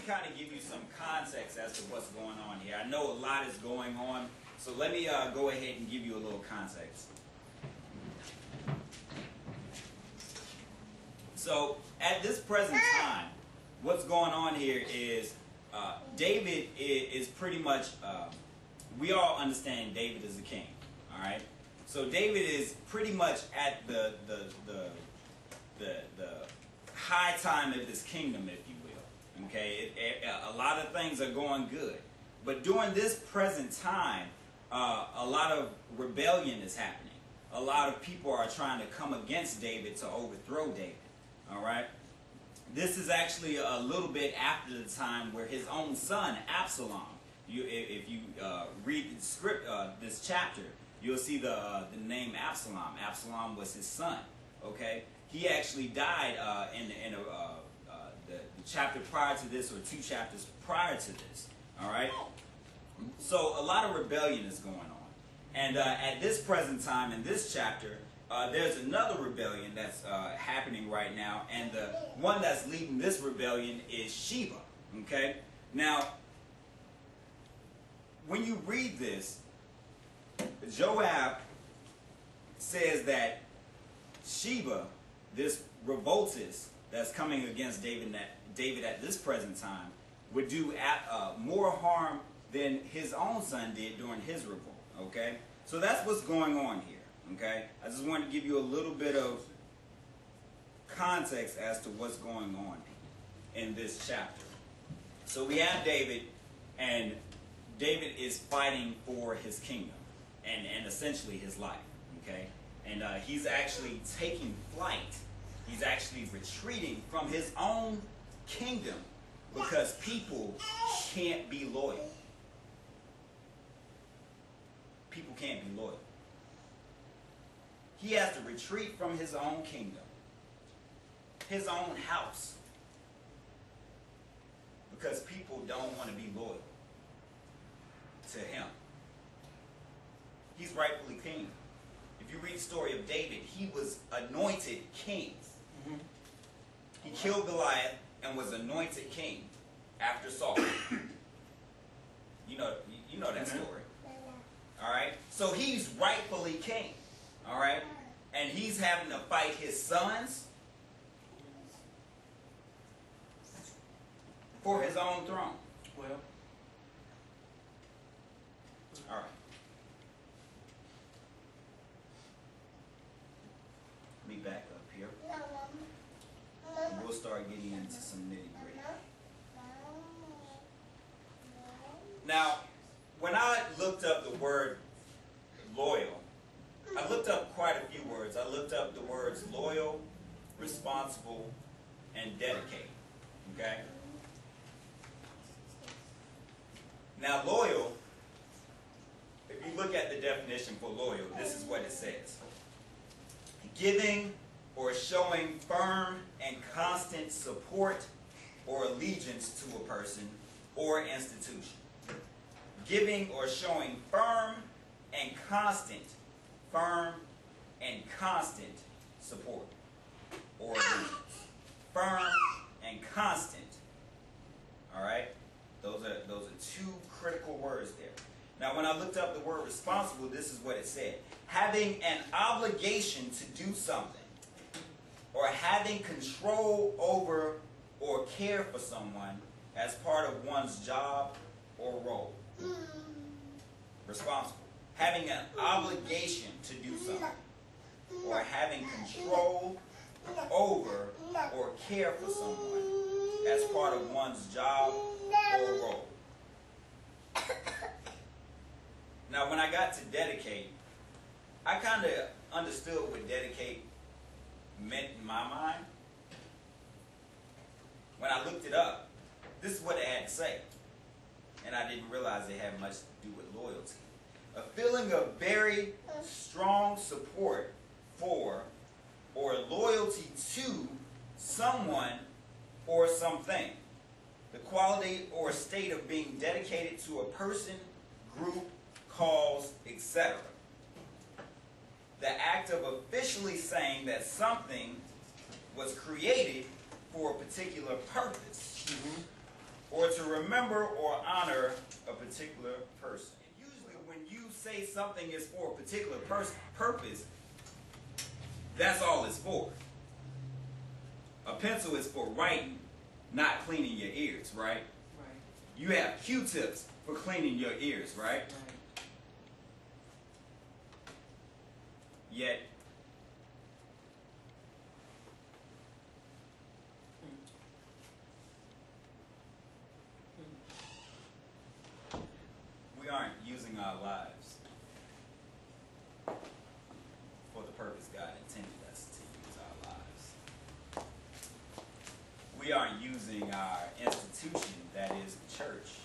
kind of give you some context as to what's going on here. I know a lot is going on, so let me go ahead and give you a little context. So at this present time, what's going on here is David is pretty much, we all understand David is the king, all right? So David is pretty much at the high time of this kingdom, if you will, okay? A lot of things are going good. But during this present time, a lot of rebellion is happening. A lot of people are trying to come against David to overthrow David. All right. This is actually a little bit after the time where his own son Absalom. If you read the script, this chapter, you'll see the name Absalom. Absalom was his son. Okay. He actually died in the chapter prior to this, or 2 chapters prior to this. All right. So a lot of rebellion is going on, and at this present time in this chapter. There's another rebellion that's happening right now, and the one that's leading this rebellion is Sheba. Okay? Now, when you read this, Joab says that Sheba, this revoltist that's coming against David at this present time, would do more harm than his own son did during his revolt. Okay? So that's what's going on here. Okay, I just wanted to give you a little bit of context as to what's going on in this chapter. So we have David, and David is fighting for his kingdom and essentially his life. Okay, and he's actually taking flight. He's actually retreating from his own kingdom because people can't be loyal. People can't be loyal. He has to retreat from his own kingdom, his own house, because people don't want to be loyal to him. He's rightfully king. If you read the story of David, he was anointed king. He killed Goliath and was anointed king after Saul. You know that story. All right? So he's rightfully king. All right? And he's having to fight his sons for his own throne. Well. All right. Let me back up here. And we'll start getting into some nitty-gritty. Now, when I looked up the word loyal, I looked up quite a few words. I looked up the words loyal, responsible, and dedicate. Okay? Now, loyal, if you look at the definition for loyal, this is what it says. Giving or showing firm and constant support or allegiance to a person or institution. Giving or showing firm and constant support or allegiance. Firm and constant. All right? Those are 2 critical words there. Now, when I looked up the word responsible, this is what it said. Having an obligation to do something, or having control over or care for someone as part of one's job or role. Responsible. Having an obligation to do something, or having control over or care for someone as part of one's job or role. Now, when I got to dedicate, I kind of understood what dedicate meant in my mind. When I looked it up, this is what it had to say. And I didn't realize it had much to do with loyalty. A feeling of very strong support for or loyalty to someone or something. The quality or state of being dedicated to a person, group, cause, etc. The act of officially saying that something was created for a particular purpose, or to remember or honor a particular person. And usually when you say something is for a particular purpose, that's all it's for. A pencil is for writing, not cleaning your ears, right? Right. You have Q-tips for cleaning your ears, right? Right. Yet, we aren't using our lives for the purpose God intended us to use our lives. We aren't using our institution, that is the church,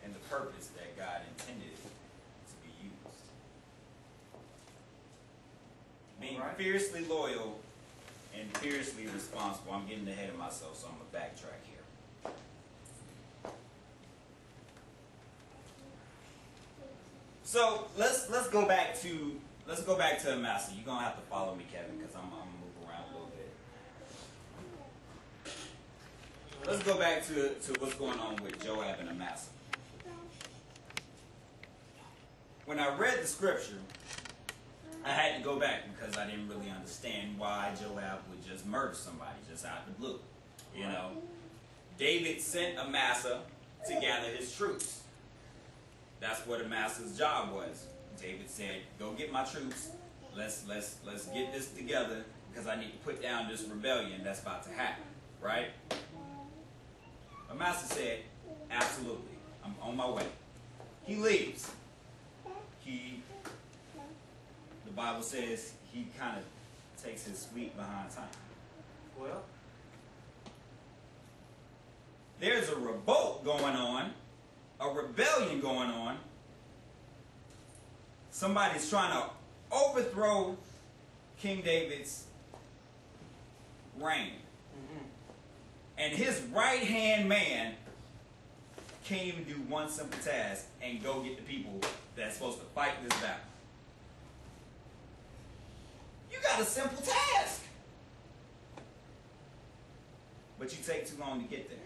and the purpose that God intended to be used. Being fiercely loyal and fiercely responsible. I'm getting ahead of myself, so I'm going to backtrack here. So let's go back to Amasa. You're gonna have to follow me, Kevin, because I'm gonna move around a little bit. Let's go back to what's going on with Joab and Amasa. When I read the scripture, I had to go back because I didn't really understand why Joab would just murder somebody just out of the blue. You know, David sent Amasa to gather his troops. That's what Amasa's job was. David said, "Go get my troops. Let's get this together because I need to put down this rebellion that's about to happen." Right? Amasa said, "Absolutely. I'm on my way." He leaves. The Bible says he kind of takes his sweet behind time. Well, there's a revolt going on, a rebellion going on. Somebody's trying to overthrow King David's reign. mm-hmm. And his right-hand man can't even do one simple task and go get the people that's supposed to fight this battle. You got a simple task, but you take too long to get there.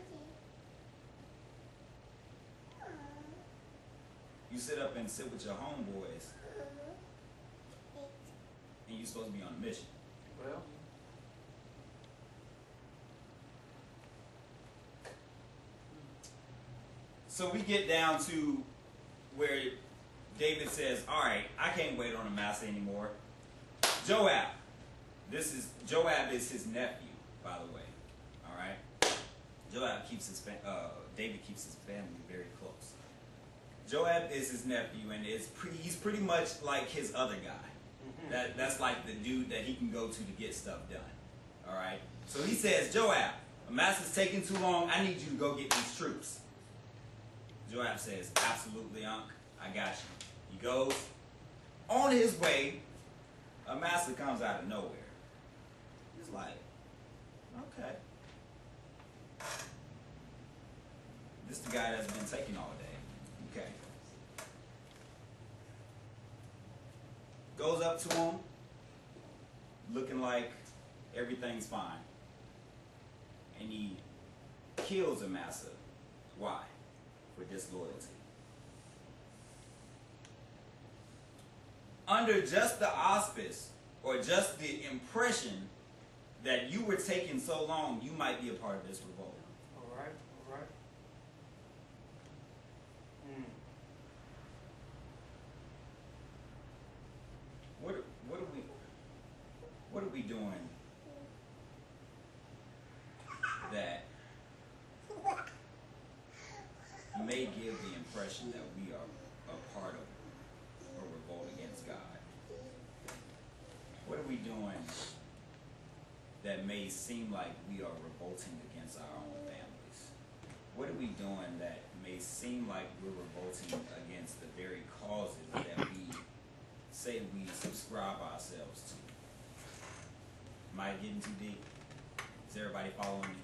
You sit up and sit with your homeboys, and you're supposed to be on a mission. Well, so we get down to where David says, "All right, I can't wait on Amasa anymore." Joab Joab is his nephew, by the way. All right, David keeps his family very close. Joab is his nephew, and he's pretty much like his other guy. mm-hmm. That's like the dude that he can go to get stuff done. All right. So he says, "Joab, Amasa's taking too long. I need you to go get these troops." Joab says, "Absolutely, Unc. I got you." He goes on his way. Amasa comes out of nowhere. He's like, "Okay, this is the guy that's been taking all day." Okay. Goes up to him, looking like everything's fine. And he kills Amasa. Why? For disloyalty. Under just the auspice, or just the impression that you were taking so long, you might be a part of this revolt. All right. What are we doing that may give the impression that we are a part of a revolt against God? What are we doing that may seem like we are revolting against our own families? What are we doing that may seem like we're revolting against the very causes that we say we subscribe ourselves to? Am I getting too deep? Is everybody following me?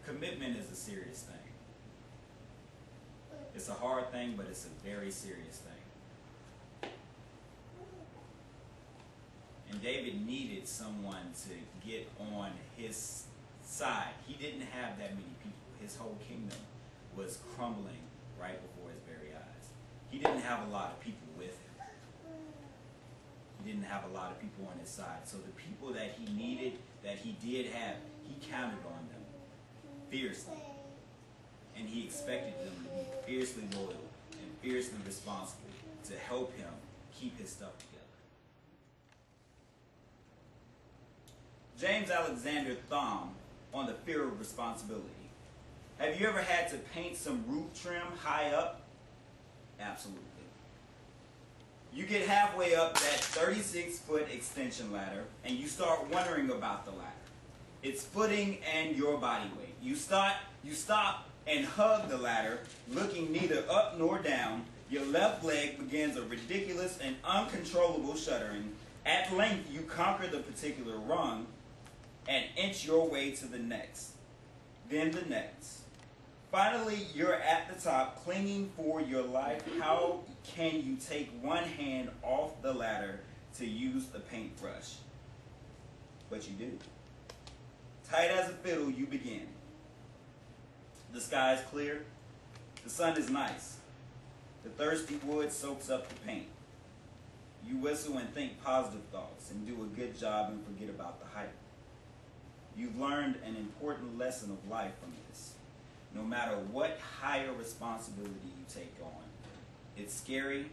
Commitment is a serious thing. It's a hard thing, but it's a very serious thing. David needed someone to get on his side. He didn't have that many people. His whole kingdom was crumbling right before his very eyes. He didn't have a lot of people with him. He didn't have a lot of people on his side. So the people that he needed, that he did have, he counted on them fiercely. And he expected them to be fiercely loyal and fiercely responsible to help him keep his stuff together. James Alexander Thom on the fear of responsibility. Have you ever had to paint some roof trim high up? Absolutely. You get halfway up that 36-foot extension ladder and you start wondering about the ladder. Its footing and your body weight. You stop and hug the ladder, looking neither up nor down. Your left leg begins a ridiculous and uncontrollable shuddering. At length, you conquer the particular rung and inch your way to the next. Then the next. Finally, you're at the top, clinging for your life. How can you take one hand off the ladder to use the paintbrush? But you do. Tight as a fiddle, you begin. The sky is clear. The sun is nice. The thirsty wood soaks up the paint. You whistle and think positive thoughts and do a good job and forget about the hype. You've learned an important lesson of life from this. No matter what higher responsibility you take on, it's scary,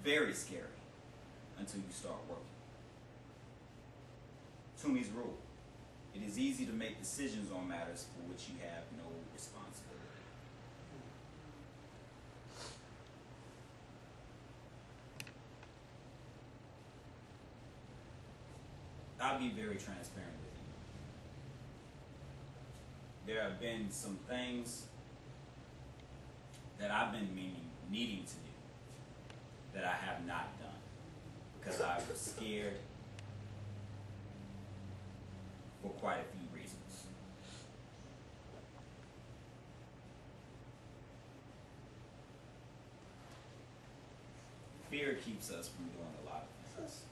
very scary, until you start working. Toomey's rule. It is easy to make decisions on matters for which you have no responsibility. I'll be very transparent with you. There have been some things that I've been needing to do that I have not done because I was scared for quite a few reasons. Fear keeps us from doing a lot of things.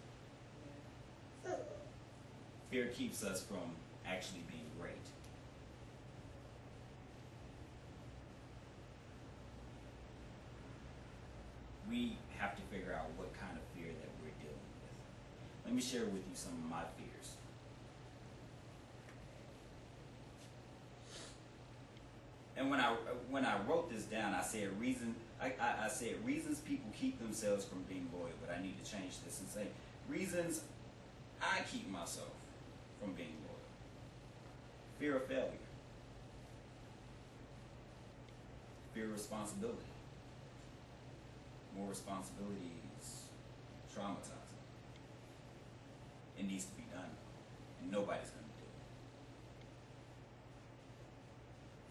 Fear keeps us from actually being great. We have to figure out what kind of fear that we're dealing with. Let me share with you some of my fears. And when I wrote this down, I said I said reasons people keep themselves from being loyal, but I need to change this and say reasons I keep myself from being loyal. Fear of failure. Fear of responsibility. More responsibility is traumatizing. It needs to be done, and nobody's going to do it.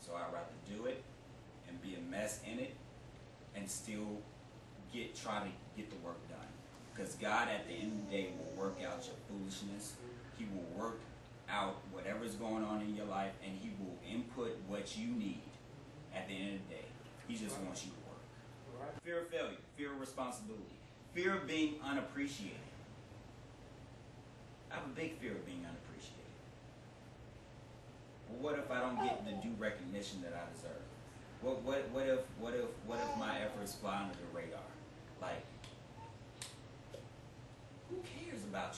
So I'd rather do it and be a mess in it and still try to get the work done. Because God at the end of the day will work out your foolishness. He will work out whatever's going on in your life, and he will input what you need at the end of the day. He just wants you to work. Fear of failure, fear of responsibility, fear of being unappreciated. I have a big fear of being unappreciated. Well, what if I don't get the due recognition that I deserve? What if my efforts fly under the radar? Like, who cares about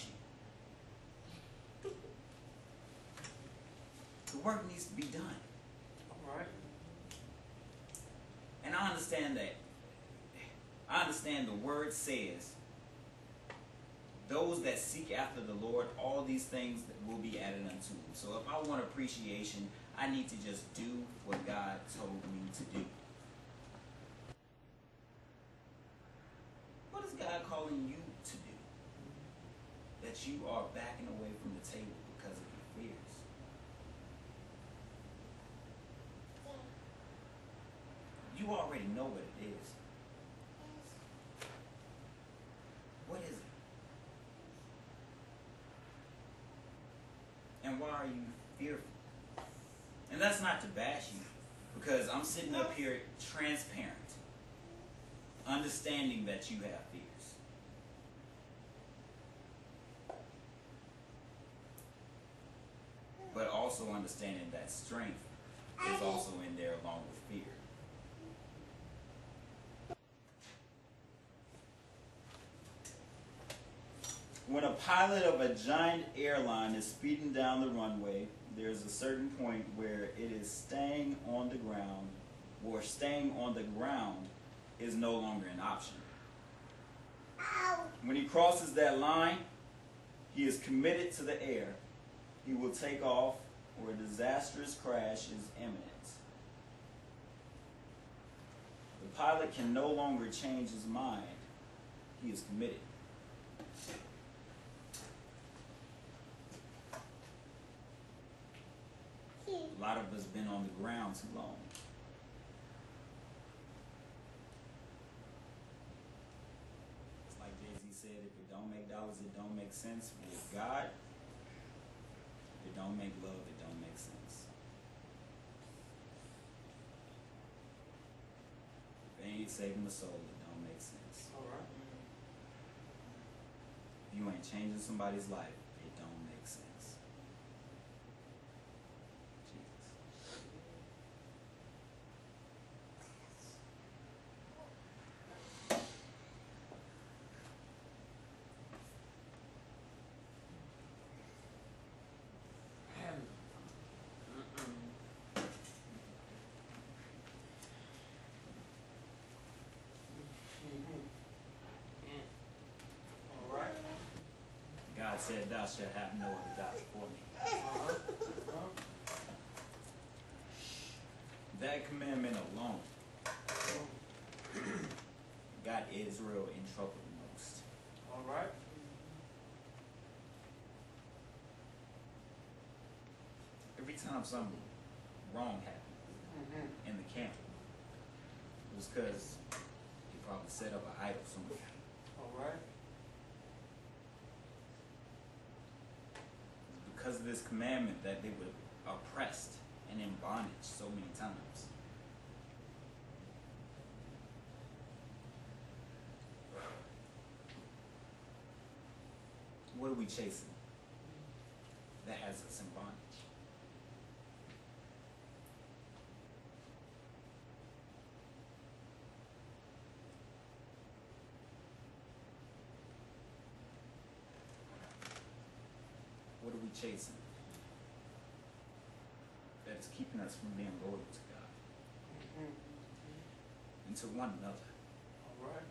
you? The work needs to be done. All right. And I understand that. I understand the word says, those that seek after the Lord, all these things will be added unto them. So if I want appreciation, I need to just do what God told me to do. What is God calling you to do? That you are backing away from the table because of your fears. You already know what it is. What is it? And why are you fearful? And that's not to bash you, because I'm sitting up here transparent, understanding that you have fears. also understanding that strength is also in there along with fear. When a pilot of a giant airline is speeding down the runway, there's a certain point where it is staying on the ground, or staying on the ground is no longer an option. When he crosses that line, he is committed to the air. He will take off, or a disastrous crash is imminent. The pilot can no longer change his mind. He is committed. A lot of us been on the ground too long. It's like Jay-Z said, if it don't make dollars, it don't make sense. With God, if it don't make love, it don't make sense. If it ain't saving the soul, it don't make sense. All right. If you ain't changing somebody's life, it don't make sense. All right. God said, "Thou shalt have no other gods before me." That commandment alone got Israel in trouble the most. All right. Every time something wrong happened in the camp, it was because he probably set up an idol somewhere. All right. Because of this commandment that they were oppressed and in bondage so many times. What are we chasing that has us in bondage? What are we chasing that is keeping us from being loyal to God and to one another? All right.